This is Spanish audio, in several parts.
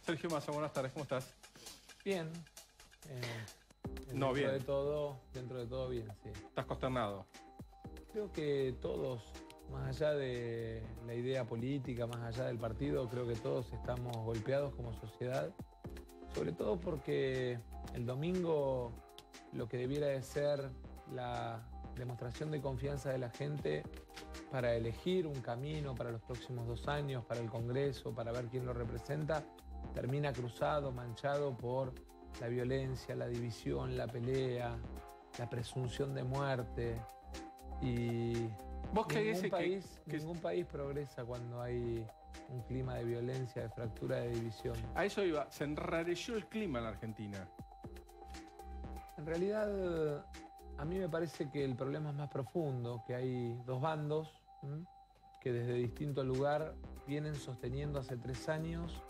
Sergio Massa, buenas tardes, ¿cómo estás? Bien. No, bien. Dentro de todo bien, sí. ¿Estás consternado? Creo que todos, más allá de la idea política, más allá del partido, creo que todos estamos golpeados como sociedad. Sobre todo porque el domingo lo que debiera de ser la demostración de confianza de la gente para elegir un camino para los próximos 2 años, para el Congreso, para ver quién lo representa, termina cruzado, manchado por la violencia, la división, la pelea, la presunción de muerte. Y ¿Vos qué ningún país progresa cuando hay un clima de violencia, de fractura, de división. A eso iba, se enrareció el clima en la Argentina. En realidad, a mí me parece que el problema es más profundo, que hay 2 bandos que desde distinto lugar vienen sosteniendo hace 3 años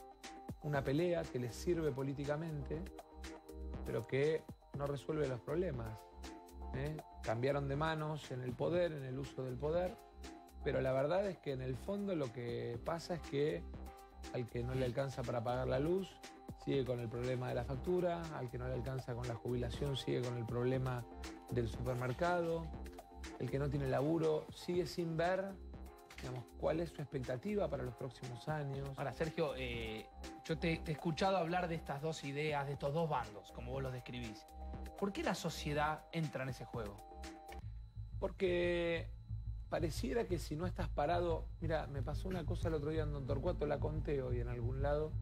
una pelea que les sirve políticamente, pero que no resuelve los problemas. Cambiaron de manos en el poder, en el uso del poder, pero la verdad es que en el fondo lo que pasa es que al que no le alcanza para pagar la luz, sigue con el problema de la factura, al que no le alcanza con la jubilación, sigue con el problema del supermercado, el que no tiene laburo, sigue sin ver, digamos, cuál es su expectativa para los próximos años. Ahora, Sergio, yo te he escuchado hablar de estas 2 ideas, de estos 2 bandos, como vos los describís. ¿Por qué la sociedad entra en ese juego? Porque pareciera que si no estás parado... Mira, me pasó una cosa el otro día en Don Torcuato, la conté hoy en algún lado.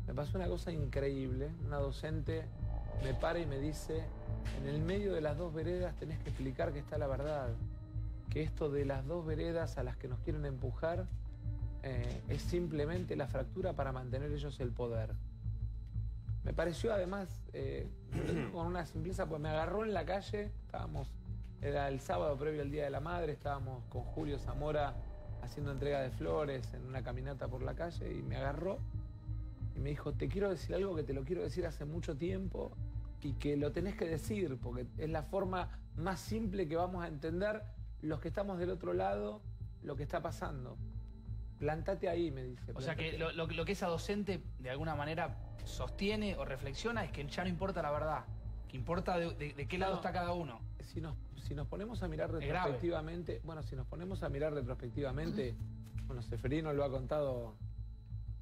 Me pasó una cosa increíble. Una docente me para y me dice: en el medio de las 2 veredas tenés que explicar que está la verdad. Que esto de las 2 veredas a las que nos quieren empujar es simplemente la fractura para mantener ellos el poder. Me pareció además, con una simpleza, pues me agarró en la calle, era el sábado previo al Día de la Madre, estábamos con Julio Zamora haciendo entrega de flores en una caminata por la calle y me agarró y me dijo: te quiero decir algo que te lo quiero decir hace mucho tiempo y que lo tenés que decir porque es la forma más simple que vamos a entender los que estamos del otro lado lo que está pasando. Plantate ahí, me dice. O sea que lo que esa docente de alguna manera sostiene o reflexiona es que ya no importa la verdad, que importa de qué lado está cada uno. Si nos ponemos a mirar retrospectivamente, bueno, bueno, Seferino lo ha contado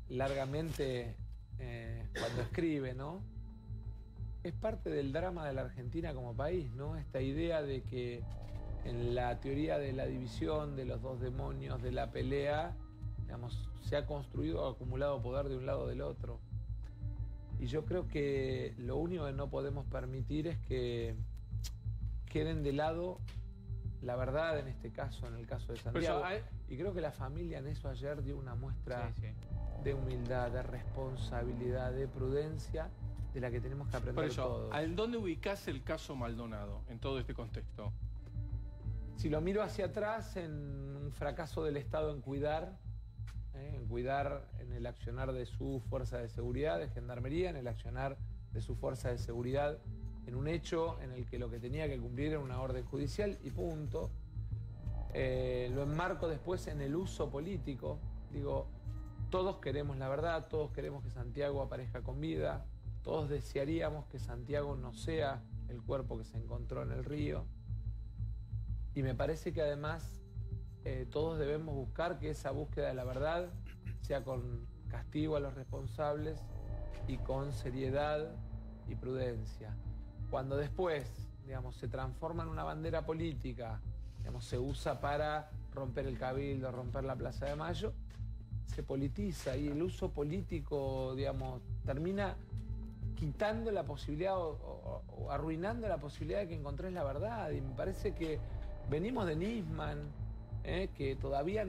largamente cuando escribe, ¿no? Es parte del drama de la Argentina como país, ¿no? Esta idea de que en la teoría de la división, de los 2 demonios, de la pelea, digamos, se ha construido o acumulado poder de un lado o del otro. Y yo creo que lo único que no podemos permitir es que queden de lado la verdad, en este caso, en el caso de Santiago. Y creo que la familia en eso ayer dio una muestra de humildad, de responsabilidad, de prudencia, de la que tenemos que aprender todos. ¿A dónde ubicás el caso Maldonado en todo este contexto? Si lo miro hacia atrás, en un fracaso del Estado en cuidar en el accionar de su fuerza de seguridad, de gendarmería, en el accionar de su fuerza de seguridad, en un hecho en el que lo que tenía que cumplir era una orden judicial y punto. Lo enmarco después en el uso político. Digo, todos queremos la verdad, todos queremos que Santiago aparezca con vida, todos desearíamos que Santiago no sea el cuerpo que se encontró en el río. Y me parece que además todos debemos buscar que esa búsqueda de la verdad sea con castigo a los responsables y con seriedad y prudencia. Cuando después, digamos, se transforma en una bandera política, digamos, se usa para romper el Cabildo, romper la Plaza de Mayo, se politiza y el uso político, digamos, termina quitando la posibilidad o arruinando la posibilidad de que encontrés la verdad. Y me parece que venimos de Nisman, que todavía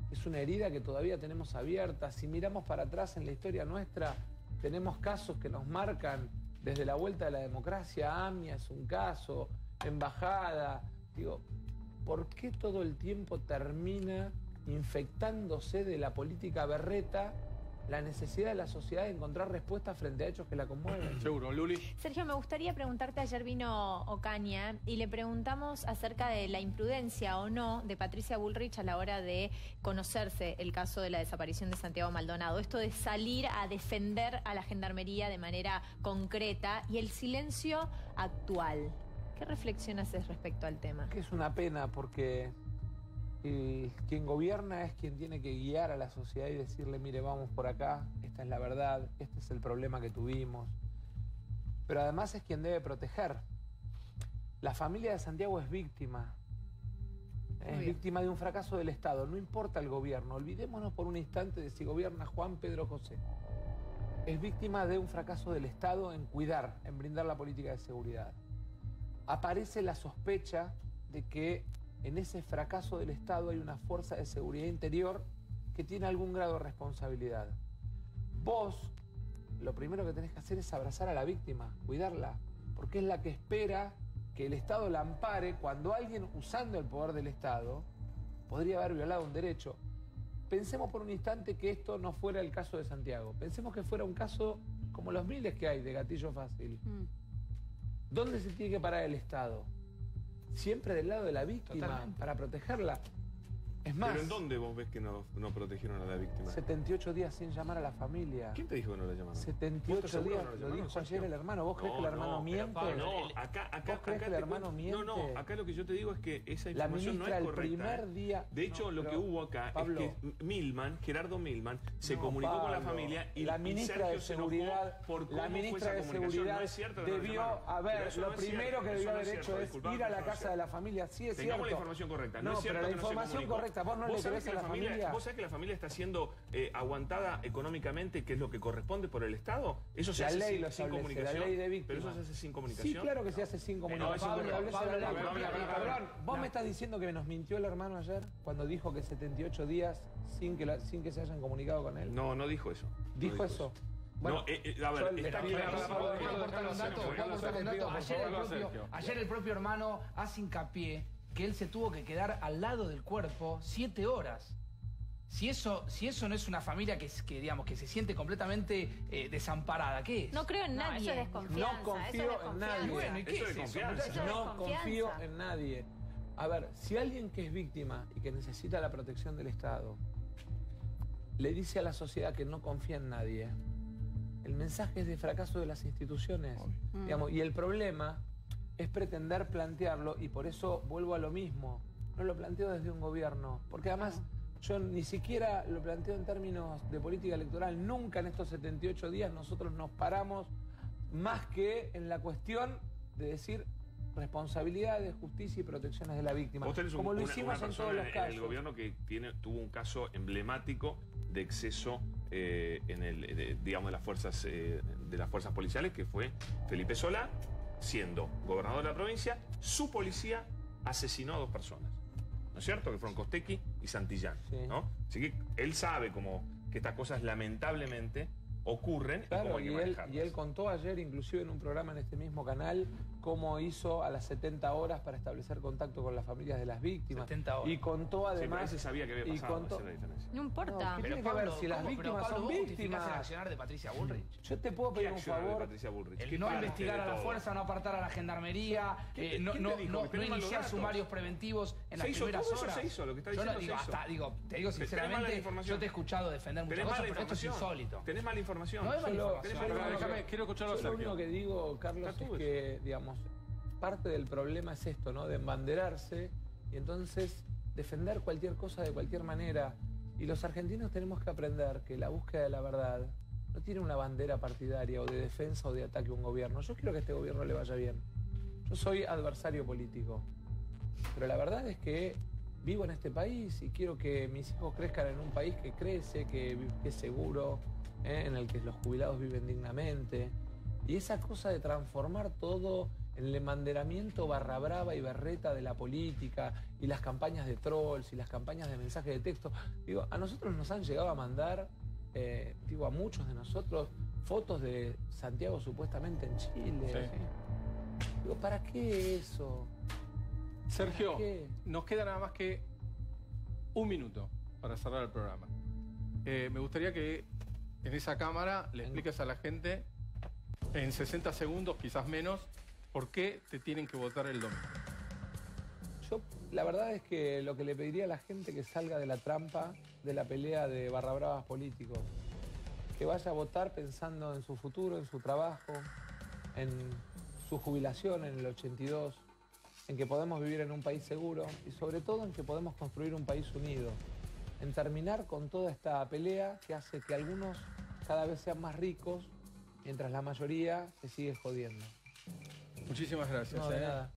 es una herida que todavía tenemos abierta. Si miramos para atrás en la historia nuestra, tenemos casos que nos marcan desde la vuelta de la democracia. AMIA es un caso, Embajada. Digo, ¿por qué todo el tiempo termina infectándose de la política berreta la necesidad de la sociedad de encontrar respuestas frente a hechos que la conmueven. Seguro, Luli. Sergio, me gustaría preguntarte, ayer vino Ocaña y le preguntamos acerca de la imprudencia o no de Patricia Bullrich a la hora de conocerse el caso de la desaparición de Santiago Maldonado. Esto de salir a defender a la Gendarmería de manera concreta y el silencio actual. ¿Qué reflexión haces respecto al tema? Que es una pena porque quien gobierna es quien tiene que guiar a la sociedad y decirle, mire, vamos por acá, esta es la verdad, este es el problema que tuvimos. Pero además es quien debe proteger. La familia de Santiago es víctima. Es víctima de un fracaso del Estado. No importa el gobierno. Olvidémonos por un instante de si gobierna Juan, Pedro, José. Es víctima de un fracaso del Estado en cuidar, en brindar la política de seguridad. Aparece la sospecha de que en ese fracaso del Estado hay una fuerza de seguridad interior que tiene algún grado de responsabilidad. Vos, lo primero que tenés que hacer es abrazar a la víctima, cuidarla, porque es la que espera que el Estado la ampare cuando alguien, usando el poder del Estado, podría haber violado un derecho. Pensemos por un instante que esto no fuera el caso de Santiago. Pensemos que fuera un caso como los miles que hay de gatillo fácil. ¿Dónde se tiene que parar el Estado? Siempre del lado de la víctima. Totalmente. Para protegerla. Es más... ¿Pero en dónde vos ves que no protegieron a la víctima? 78 días sin llamar a la familia. ¿Quién te dijo que no la llamaron? 78 días, lo dijo ayer el hermano. ¿Vos crees que el hermano miente? No, acá ¿Vos crees que el hermano miente? No, acá lo que yo te digo es que esa información no es correcta. El primer día... De hecho, lo que hubo acá Pablo, es que Gerardo Milman, se comunicó con la familia y la ministra de Seguridad, la ministra de Seguridad debió haber, lo primero que debió haber hecho es ir a la casa de la familia. Sí, es cierto. Tengamos la información correcta. No, pero la información correcta, vos no le crees a la familia. ¿Vos sabés que la familia está siendo aguantada económicamente, que es lo que corresponde por el Estado? Eso se hace sin comunicación. La ley de víctimas. Pero eso se hace sin comunicación. Sí, claro que se hace sin comunicación. Perdón, ¿vos me estás diciendo que nos mintió el hermano ayer cuando dijo que 78 días sin que se hayan comunicado con él? No, no dijo eso. ¿Dijo eso? Bueno, a ver, está ayer el propio hermano hace hincapié que él se tuvo que quedar al lado del cuerpo 7 horas. Si eso no es una familia que digamos, que se siente completamente desamparada, ¿qué es? No creo en nadie. Eso es desconfianza. No confío en nadie. Bueno, ¿y qué Eso es de eso? confianza. No confío en nadie. A ver, si alguien que es víctima y que necesita la protección del Estado le dice a la sociedad que no confía en nadie, el mensaje es de fracaso de las instituciones. Digamos, y el problema es pretender plantearlo, y por eso vuelvo a lo mismo. No lo planteo desde un gobierno, porque además yo ni siquiera lo planteo en términos de política electoral. Nunca en estos 78 días nosotros nos paramos más que en la cuestión de decir responsabilidades, justicia y protecciones de la víctima. Como lo hicimos en todos los casos. El gobierno que tuvo un caso emblemático de exceso digamos, de las fuerzas policiales, que fue Felipe Solá, siendo gobernador de la provincia, su policía asesinó a 2 personas. ¿No es cierto? Que fueron Costequi y Santillán. Sí. ¿No? Así que él sabe que estas cosas lamentablemente ocurren, claro, y cómo hay que manejarlas. Y él contó ayer, inclusive en un programa en este mismo canal, cómo hizo a las 70 horas para establecer contacto con las familias de las víctimas. 70 horas. Y contó además... Sí, pero se sabía que había pasado, esa es la diferencia. No importa. No, ¿qué tiene que ver si las víctimas son víctimas? el accionar de Patricia Bullrich? Yo te puedo pedir un favor. El no investigar a la fuerza, no apartar a la gendarmería, no iniciar sumarios preventivos en las primeras horas. Se hizo, lo que está diciendo se hizo. Te digo sinceramente, yo te he escuchado defender muchas cosas, pero esto es insólito. Tenés mala información. No hay mala información. Quiero escucharlo a Yo lo Sergio. único que digo, Carlos, es que, digamos, parte del problema es esto, ¿no? De embanderarse y entonces defender cualquier cosa de cualquier manera. Y los argentinos tenemos que aprender que la búsqueda de la verdad no tiene una bandera partidaria o de defensa o de ataque a un gobierno. Yo quiero que a este gobierno le vaya bien. Yo soy adversario político. Pero la verdad es que vivo en este país y quiero que mis hijos crezcan en un país que crece, que es seguro, en el que los jubilados viven dignamente. Y esa cosa de transformar todo en el embanderamiento barra brava y berreta de la política y las campañas de trolls y las campañas de mensajes de texto. Digo, a nosotros nos han llegado a mandar, a muchos de nosotros, fotos de Santiago supuestamente en Chile. Sí. Digo, ¿para qué eso? Sergio, ¿Qué? nos queda nada más que 1 minuto para cerrar el programa. Me gustaría que en esa cámara le expliques a la gente en 60 segundos, quizás menos, por qué te tienen que votar el domingo. Yo, la verdad es que lo que le pediría a la gente que salga de la trampa de la pelea de barra bravas políticos, que vaya a votar pensando en su futuro, en su trabajo, en su jubilación en el 82, en que podemos vivir en un país seguro y sobre todo en que podemos construir un país unido, en terminar con toda esta pelea que hace que algunos cada vez sean más ricos mientras la mayoría se sigue jodiendo. Muchísimas gracias. No, de nada.